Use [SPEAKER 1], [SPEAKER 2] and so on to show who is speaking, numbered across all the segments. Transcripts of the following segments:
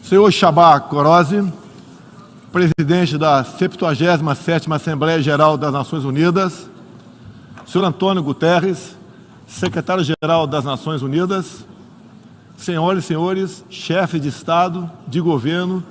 [SPEAKER 1] Senhor Csaba Kőrösi, presidente da 77ª Assembleia Geral das Nações Unidas, senhor Antônio Guterres, secretário-geral das Nações Unidas, senhoras e senhores, chefes de Estado, de governo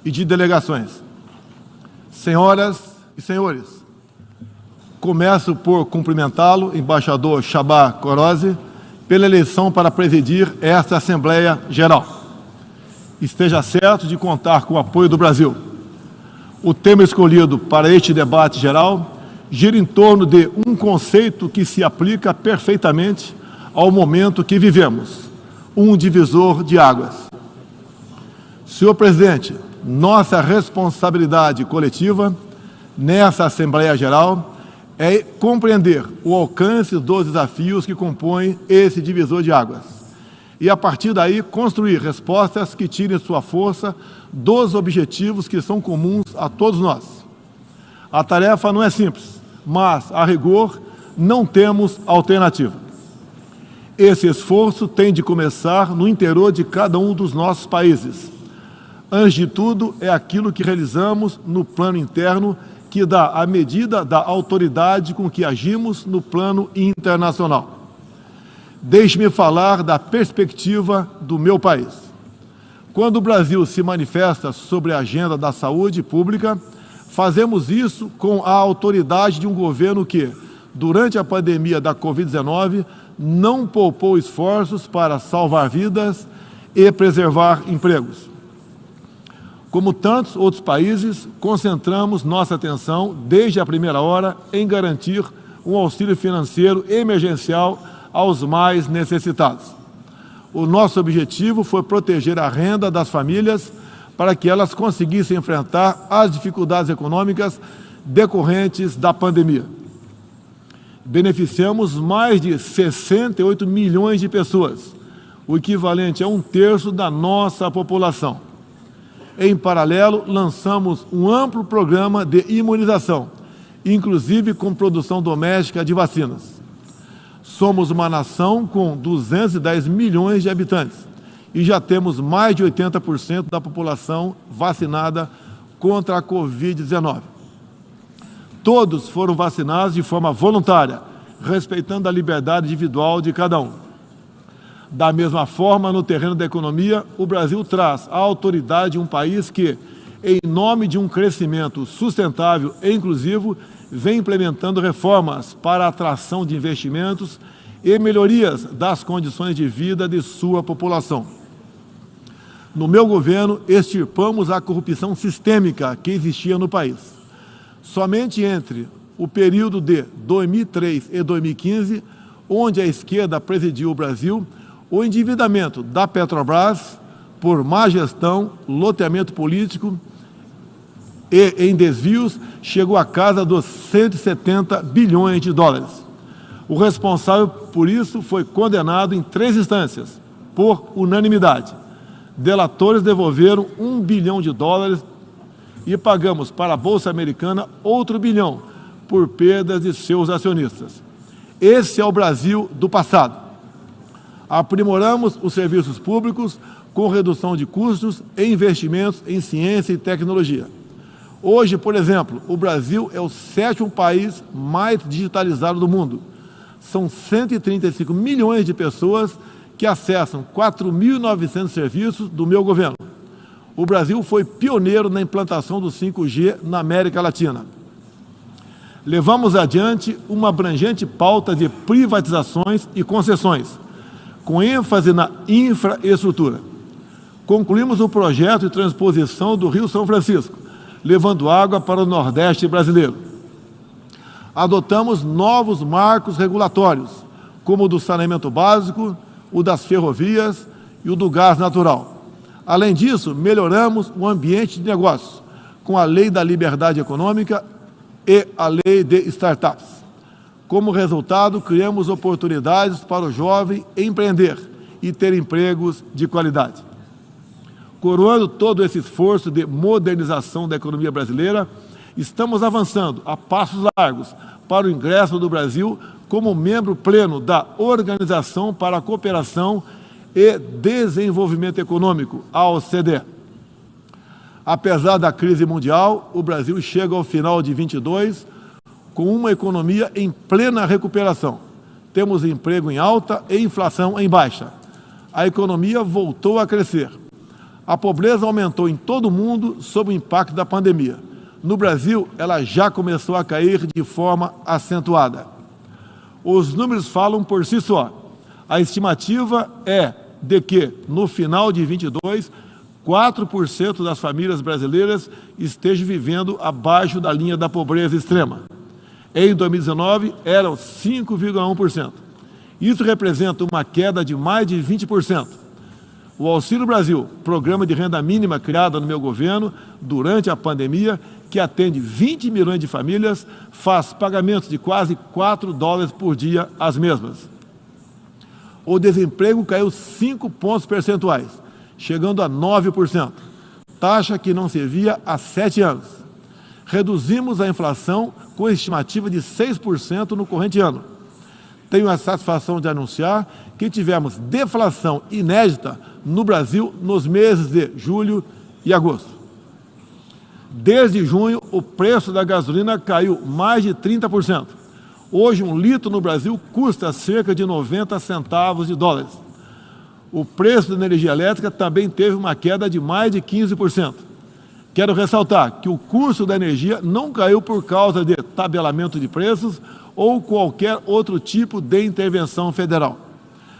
[SPEAKER 1] e de delegações. Senhoras e senhores, começo por cumprimentá-lo, embaixador Csaba Kőrösi, pela eleição para presidir esta Assembleia Geral. Esteja certo de contar com o apoio do Brasil. O tema escolhido para este debate geral gira em torno de um conceito que se aplica perfeitamente ao momento que vivemos, um divisor de águas. Senhor presidente, nossa responsabilidade coletiva nessa Assembleia Geral é compreender o alcance dos desafios que compõem esse divisor de águas e, a partir daí, construir respostas que tirem sua força dos objetivos que são comuns a todos nós. A tarefa não é simples, mas, a rigor, não temos alternativa. Esse esforço tem de começar no interior de cada um dos nossos países. Antes de tudo, é aquilo que realizamos no plano interno que dá a medida da autoridade com que agimos no plano internacional. Deixe-me falar da perspectiva do meu país. Quando o Brasil se manifesta sobre a agenda da saúde pública, fazemos isso com a autoridade de um governo que, durante a pandemia da Covid-19, não poupou esforços para salvar vidas e preservar empregos. Como tantos outros países, concentramos nossa atenção, desde a primeira hora, em garantir um auxílio financeiro emergencial aos mais necessitados. O nosso objetivo foi proteger a renda das famílias para que elas conseguissem enfrentar as dificuldades econômicas decorrentes da pandemia. Beneficiamos mais de 68 milhões de pessoas, o equivalente a 1/3 da nossa população. Em paralelo, lançamos um amplo programa de imunização, inclusive com produção doméstica de vacinas. Somos uma nação com 210 milhões de habitantes e já temos mais de 80% da população vacinada contra a Covid-19. Todos foram vacinados de forma voluntária, respeitando a liberdade individual de cada um. Da mesma forma, no terreno da economia, o Brasil traz a autoridade de um país que, em nome de um crescimento sustentável e inclusivo, vem implementando reformas para a atração de investimentos e melhorias das condições de vida de sua população. No meu governo, extirpamos a corrupção sistêmica que existia no país. Somente entre o período de 2003 e 2015, onde a esquerda presidiu o Brasil, o endividamento da Petrobras, por má gestão, loteamento político e em desvios, chegou à casa dos 170 bilhões de dólares. O responsável por isso foi condenado em 3 instâncias, por unanimidade. Delatores devolveram $1 bilhão e pagamos para a Bolsa Americana outro $1 bilhão por perdas de seus acionistas. Esse é o Brasil do passado. Aprimoramos os serviços públicos com redução de custos e investimentos em ciência e tecnologia. Hoje, por exemplo, o Brasil é o 7º país mais digitalizado do mundo. São 135 milhões de pessoas que acessam 4.900 serviços do meu governo. O Brasil foi pioneiro na implantação do 5G na América Latina. Levamos adiante uma abrangente pauta de privatizações e concessões, com ênfase na infraestrutura. Concluímos o projeto de transposição do Rio São Francisco, levando água para o Nordeste brasileiro. Adotamos novos marcos regulatórios, como o do saneamento básico, o das ferrovias e o do gás natural. Além disso, melhoramos o ambiente de negócios, com a Lei da Liberdade Econômica e a Lei de Startups. Como resultado, criamos oportunidades para o jovem empreender e ter empregos de qualidade. Coroando todo esse esforço de modernização da economia brasileira, estamos avançando a passos largos para o ingresso do Brasil como membro pleno da Organização para a Cooperação e Desenvolvimento Econômico, a OCDE. Apesar da crise mundial, o Brasil chega ao final de 22 com uma economia em plena recuperação. Temos emprego em alta e inflação em baixa. A economia voltou a crescer. A pobreza aumentou em todo o mundo sob o impacto da pandemia. No Brasil, ela já começou a cair de forma acentuada. Os números falam por si só. A estimativa é de que, no final de 22, 4% das famílias brasileiras estejam vivendo abaixo da linha da pobreza extrema. Em 2019, eram 5,1%. Isso representa uma queda de mais de 20%. O Auxílio Brasil, programa de renda mínima criado no meu governo durante a pandemia, que atende 20 milhões de famílias, faz pagamentos de quase $4 por dia às mesmas. O desemprego caiu 5 pontos percentuais, chegando a 9%, taxa que não se via há 7 anos. Reduzimos a inflação com estimativa de 6% no corrente ano. Tenho a satisfação de anunciar que tivemos deflação inédita no Brasil nos meses de julho e agosto. Desde junho, o preço da gasolina caiu mais de 30%. Hoje, um litro no Brasil custa cerca de 90 centavos de dólares. O preço da energia elétrica também teve uma queda de mais de 15%. Quero ressaltar que o custo da energia não caiu por causa de tabelamento de preços ou qualquer outro tipo de intervenção federal.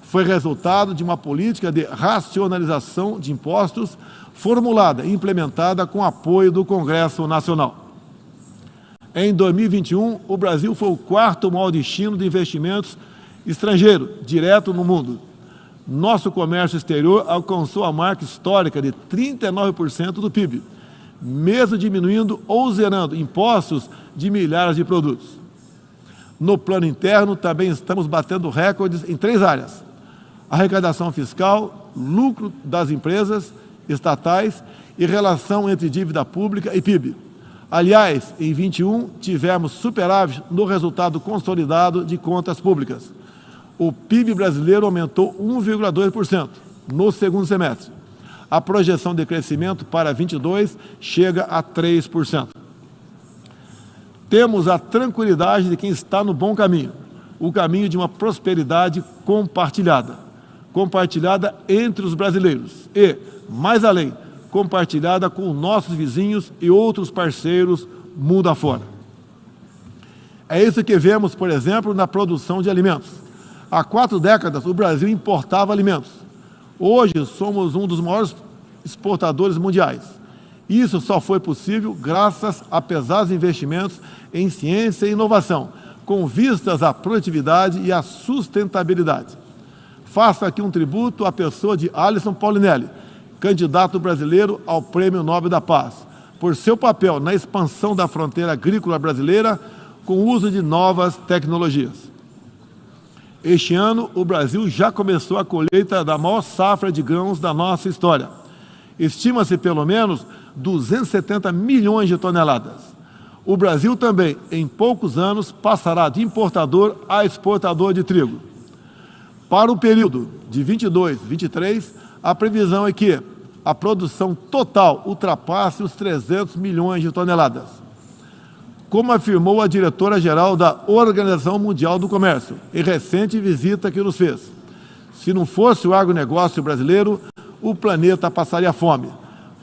[SPEAKER 1] Foi resultado de uma política de racionalização de impostos formulada e implementada com apoio do Congresso Nacional. Em 2021, o Brasil foi o 4º maior destino de investimentos estrangeiro direto no mundo. Nosso comércio exterior alcançou a marca histórica de 39% do PIB, mesmo diminuindo ou zerando impostos de milhares de produtos. No plano interno, também estamos batendo recordes em 3 áreas: arrecadação fiscal, lucro das empresas estatais e relação entre dívida pública e PIB. Aliás, em 21, tivemos superávit no resultado consolidado de contas públicas. O PIB brasileiro aumentou 1,2% no segundo semestre. A projeção de crescimento para 22 chega a 3%. Temos a tranquilidade de quem está no bom caminho, o caminho de uma prosperidade compartilhada entre os brasileiros e, mais além, compartilhada com nossos vizinhos e outros parceiros mundo afora. É isso que vemos, por exemplo, na produção de alimentos. Há 4 décadas, o Brasil importava alimentos. Hoje, somos um dos maiores exportadores mundiais. Isso só foi possível graças a pesados investimentos em ciência e inovação, com vistas à produtividade e à sustentabilidade. Faço aqui um tributo à pessoa de Alisson Paulinelli, candidato brasileiro ao Prêmio Nobel da Paz, por seu papel na expansão da fronteira agrícola brasileira com o uso de novas tecnologias. Este ano, o Brasil já começou a colheita da maior safra de grãos da nossa história. Estima-se pelo menos 270 milhões de toneladas. O Brasil também, em poucos anos, passará de importador a exportador de trigo. Para o período de 22-23, a previsão é que a produção total ultrapasse os 300 milhões de toneladas. Como afirmou a diretora-geral da Organização Mundial do Comércio, em recente visita que nos fez, se não fosse o agronegócio brasileiro, o planeta passaria fome,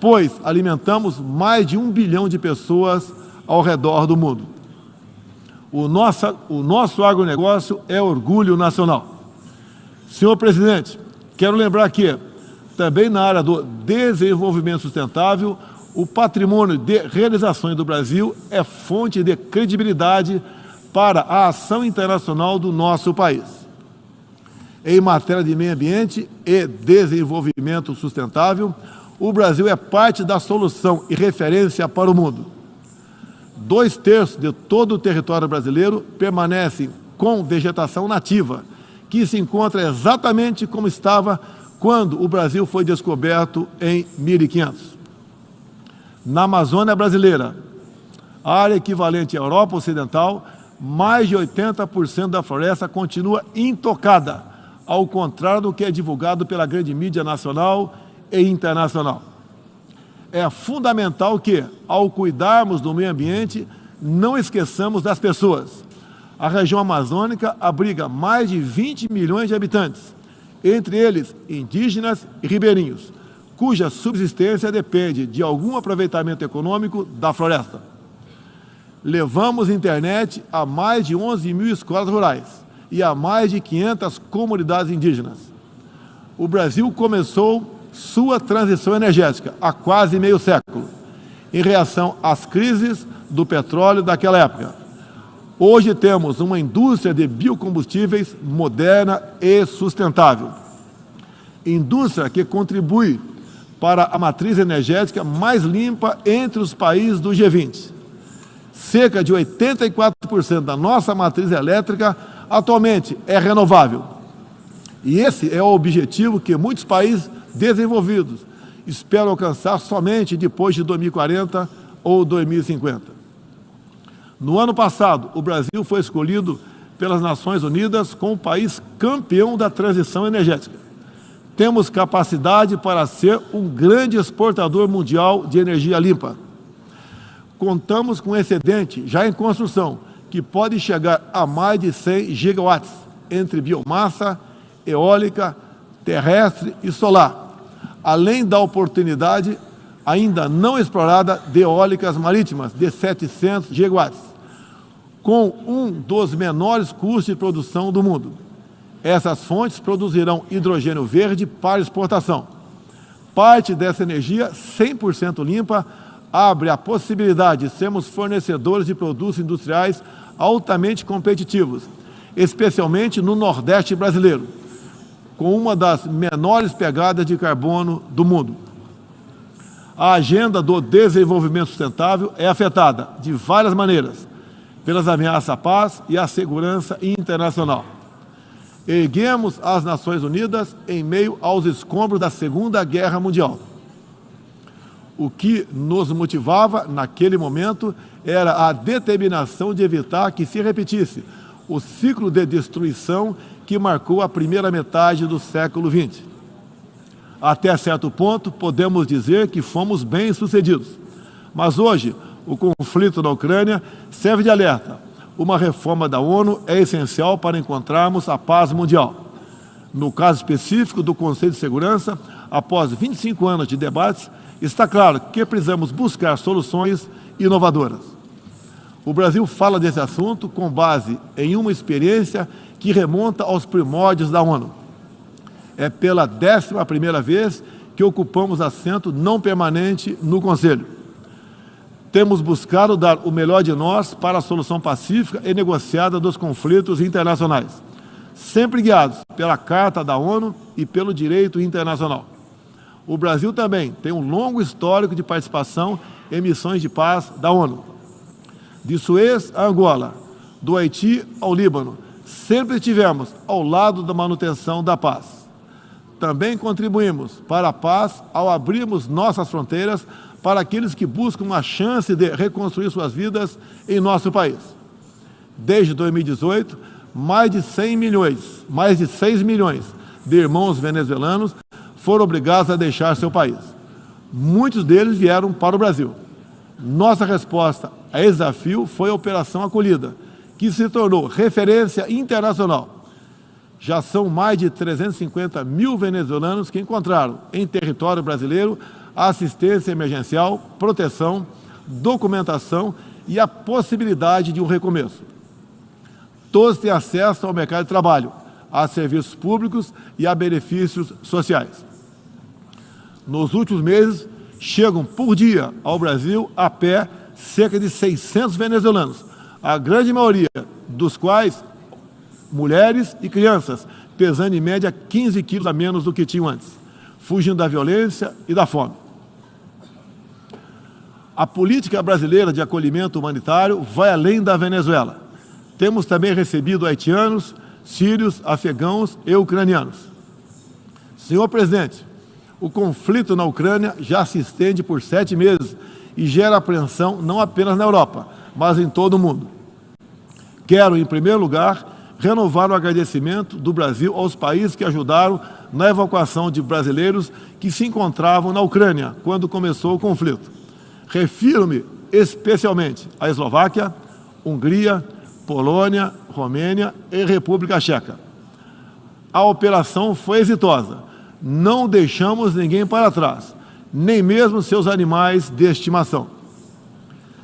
[SPEAKER 1] pois alimentamos mais de 1 bilhão de pessoas ao redor do mundo. O nosso agronegócio é orgulho nacional. Senhor presidente, quero lembrar que, também na área do desenvolvimento sustentável, o patrimônio de realizações do Brasil é fonte de credibilidade para a ação internacional do nosso país. Em matéria de meio ambiente e desenvolvimento sustentável, o Brasil é parte da solução e referência para o mundo. 2/3 de todo o território brasileiro permanece com vegetação nativa, que se encontra exatamente como estava quando o Brasil foi descoberto em 1500. Na Amazônia brasileira, área equivalente à Europa Ocidental, mais de 80% da floresta continua intocada, ao contrário do que é divulgado pela grande mídia nacional e internacional. É fundamental que, ao cuidarmos do meio ambiente, não esqueçamos das pessoas. A região amazônica abriga mais de 20 milhões de habitantes, entre eles indígenas e ribeirinhos, cuja subsistência depende de algum aproveitamento econômico da floresta. Levamos internet a mais de 11 mil escolas rurais e a mais de 500 comunidades indígenas. O Brasil começou sua transição energética há quase meio século, em reação às crises do petróleo daquela época. Hoje temos uma indústria de biocombustíveis moderna e sustentável. Indústria que contribui para a matriz energética mais limpa entre os países do G20. Cerca de 84% da nossa matriz elétrica atualmente é renovável. E esse é o objetivo que muitos países desenvolvidos esperam alcançar somente depois de 2040 ou 2050. No ano passado, o Brasil foi escolhido pelas Nações Unidas como o país campeão da transição energética. Temos capacidade para ser um grande exportador mundial de energia limpa. Contamos com um excedente já em construção, que pode chegar a mais de 100 gigawatts, entre biomassa, eólica, terrestre e solar, além da oportunidade ainda não explorada de eólicas marítimas de 700 gigawatts, com um dos menores custos de produção do mundo. Essas fontes produzirão hidrogênio verde para exportação. Parte dessa energia 100% limpa abre a possibilidade de sermos fornecedores de produtos industriais altamente competitivos, especialmente no Nordeste brasileiro, com uma das menores pegadas de carbono do mundo. A agenda do desenvolvimento sustentável é afetada de várias maneiras pelas ameaças à paz e à segurança internacional. Erguemos as Nações Unidas em meio aos escombros da Segunda Guerra Mundial. O que nos motivava naquele momento era a determinação de evitar que se repetisse o ciclo de destruição que marcou a primeira metade do século XX. Até certo ponto, podemos dizer que fomos bem-sucedidos. Mas hoje, o conflito na Ucrânia serve de alerta. Uma reforma da ONU é essencial para encontrarmos a paz mundial. No caso específico do Conselho de Segurança, após 25 anos de debates, está claro que precisamos buscar soluções inovadoras. O Brasil fala desse assunto com base em uma experiência que remonta aos primórdios da ONU. É pela 11ª vez que ocupamos assento não permanente no Conselho. Temos buscado dar o melhor de nós para a solução pacífica e negociada dos conflitos internacionais, sempre guiados pela Carta da ONU e pelo direito internacional. O Brasil também tem um longo histórico de participação em missões de paz da ONU. De Suez a Angola, do Haiti ao Líbano, sempre estivemos ao lado da manutenção da paz. Também contribuímos para a paz ao abrirmos nossas fronteiras para aqueles que buscam uma chance de reconstruir suas vidas em nosso país. Desde 2018, mais de 6 milhões de irmãos venezuelanos foram obrigados a deixar seu país. Muitos deles vieram para o Brasil. Nossa resposta a esse desafio foi a Operação Acolhida, que se tornou referência internacional. Já são mais de 350 mil venezuelanos que encontraram em território brasileiro assistência emergencial, proteção, documentação e a possibilidade de um recomeço. Todos têm acesso ao mercado de trabalho, a serviços públicos e a benefícios sociais. Nos últimos meses, chegam por dia ao Brasil a pé cerca de 600 venezuelanos, a grande maioria dos quais mulheres e crianças, pesando em média 15 quilos a menos do que tinham antes, fugindo da violência e da fome. A política brasileira de acolhimento humanitário vai além da Venezuela. Temos também recebido haitianos, sírios, afegãos e ucranianos. Senhor presidente, o conflito na Ucrânia já se estende por 7 meses e gera apreensão não apenas na Europa, mas em todo o mundo. Quero, em primeiro lugar, renovar o agradecimento do Brasil aos países que ajudaram na evacuação de brasileiros que se encontravam na Ucrânia quando começou o conflito. Refiro-me especialmente à Eslováquia, Hungria, Polônia, Romênia e República Tcheca. A operação foi exitosa. Não deixamos ninguém para trás, nem mesmo seus animais de estimação.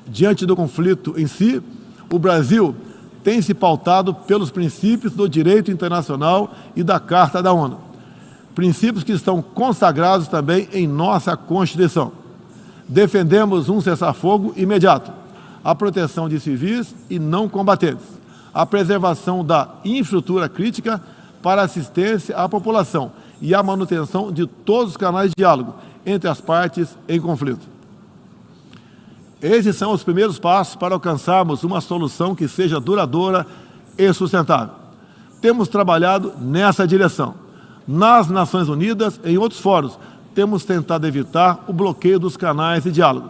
[SPEAKER 1] Diante do conflito em si, o Brasil tem se pautado pelos princípios do direito internacional e da Carta da ONU. Princípios que estão consagrados também em nossa Constituição. Defendemos um cessar-fogo imediato, a proteção de civis e não combatentes, a preservação da infraestrutura crítica para assistência à população e a manutenção de todos os canais de diálogo entre as partes em conflito. Esses são os primeiros passos para alcançarmos uma solução que seja duradoura e sustentável. Temos trabalhado nessa direção. Nas Nações Unidas e em outros fóruns, temos tentado evitar o bloqueio dos canais de diálogo,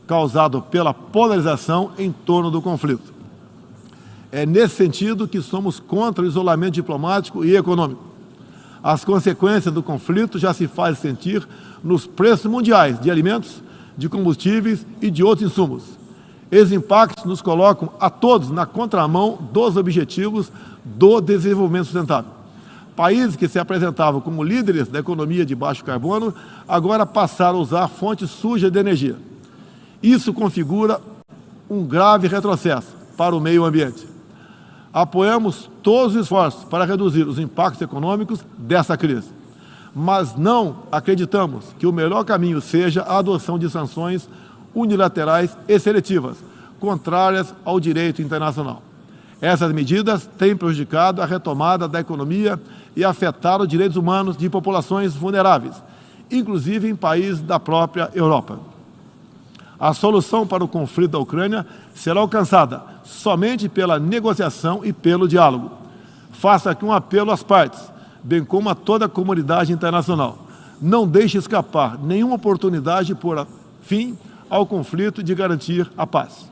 [SPEAKER 1] causado pela polarização em torno do conflito. É nesse sentido que somos contra o isolamento diplomático e econômico. As consequências do conflito já se fazem sentir nos preços mundiais de alimentos, de combustíveis e de outros insumos. Esses impactos nos colocam a todos na contramão dos objetivos do desenvolvimento sustentável. Países que se apresentavam como líderes da economia de baixo carbono, agora passaram a usar fontes sujas de energia. Isso configura um grave retrocesso para o meio ambiente. Apoiamos todos os esforços para reduzir os impactos econômicos dessa crise, mas não acreditamos que o melhor caminho seja a adoção de sanções unilaterais e seletivas, contrárias ao direito internacional. Essas medidas têm prejudicado a retomada da economia e afetado os direitos humanos de populações vulneráveis, inclusive em países da própria Europa. A solução para o conflito da Ucrânia será alcançada somente pela negociação e pelo diálogo. Faço aqui um apelo às partes, bem como a toda a comunidade internacional. Não deixe escapar nenhuma oportunidade de pôr fim ao conflito e de garantir a paz.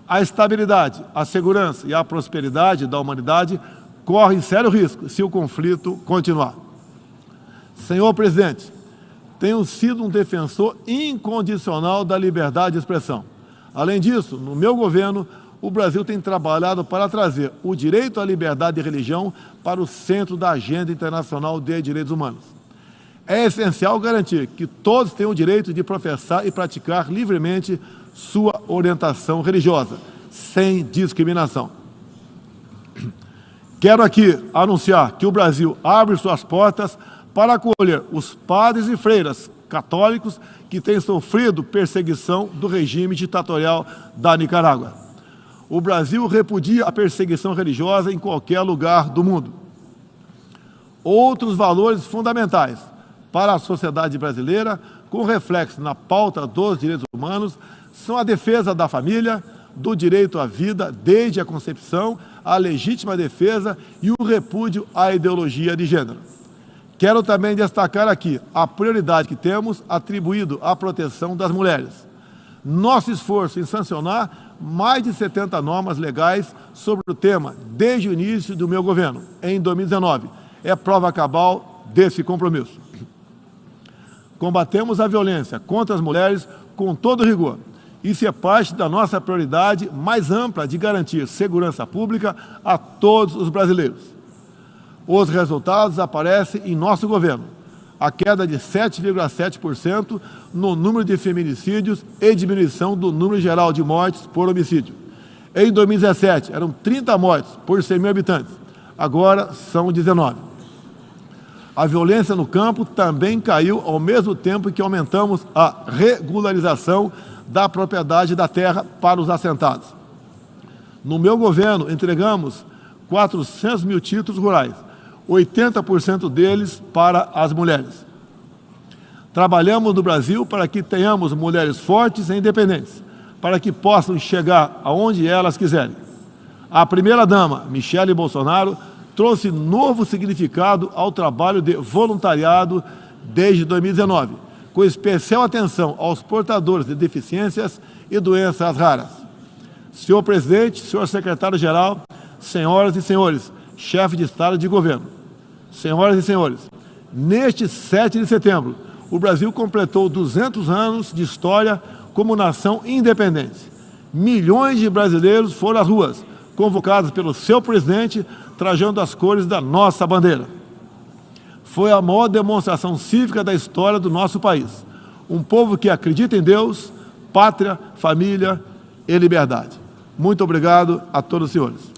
[SPEAKER 1] A estabilidade, a segurança e a prosperidade da humanidade correm sério risco se o conflito continuar. Senhor presidente, tenho sido um defensor incondicional da liberdade de expressão. Além disso, no meu governo, o Brasil tem trabalhado para trazer o direito à liberdade de religião para o centro da agenda internacional de direitos humanos. É essencial garantir que todos tenham o direito de professar e praticar livremente sua orientação religiosa, sem discriminação. Quero aqui anunciar que o Brasil abre suas portas para acolher os padres e freiras católicos que têm sofrido perseguição do regime ditatorial da Nicarágua. O Brasil repudia a perseguição religiosa em qualquer lugar do mundo. Outros valores fundamentais para a sociedade brasileira, com reflexo na pauta dos direitos humanos, são a defesa da família, do direito à vida desde a concepção, a legítima defesa e o repúdio à ideologia de gênero. Quero também destacar aqui a prioridade que temos atribuído à proteção das mulheres. Nosso esforço em sancionar mais de 70 normas legais sobre o tema desde o início do meu governo, em 2019, é prova cabal desse compromisso. Combatemos a violência contra as mulheres com todo rigor. Isso é parte da nossa prioridade mais ampla de garantir segurança pública a todos os brasileiros. Os resultados aparecem em nosso governo. A queda de 7,7% no número de feminicídios e diminuição do número geral de mortes por homicídio. Em 2017, eram 30 mortes por 100 mil habitantes. Agora são 19. A violência no campo também caiu ao mesmo tempo que aumentamos a regularização da propriedade da terra para os assentados. No meu governo, entregamos 400 mil títulos rurais, 80% deles para as mulheres. Trabalhamos no Brasil para que tenhamos mulheres fortes e independentes, para que possam chegar aonde elas quiserem. A primeira-dama, Michele Bolsonaro, trouxe novo significado ao trabalho de voluntariado desde 2019, com especial atenção aos portadores de deficiências e doenças raras. Senhor presidente, senhor secretário-geral, senhoras e senhores, chefe de Estado e de governo, senhoras e senhores, neste 7 de setembro, o Brasil completou 200 anos de história como nação independente. Milhões de brasileiros foram às ruas, convocados pelo seu presidente, trajando as cores da nossa bandeira. Foi a maior demonstração cívica da história do nosso país. Um povo que acredita em Deus, pátria, família e liberdade. Muito obrigado a todos os senhores.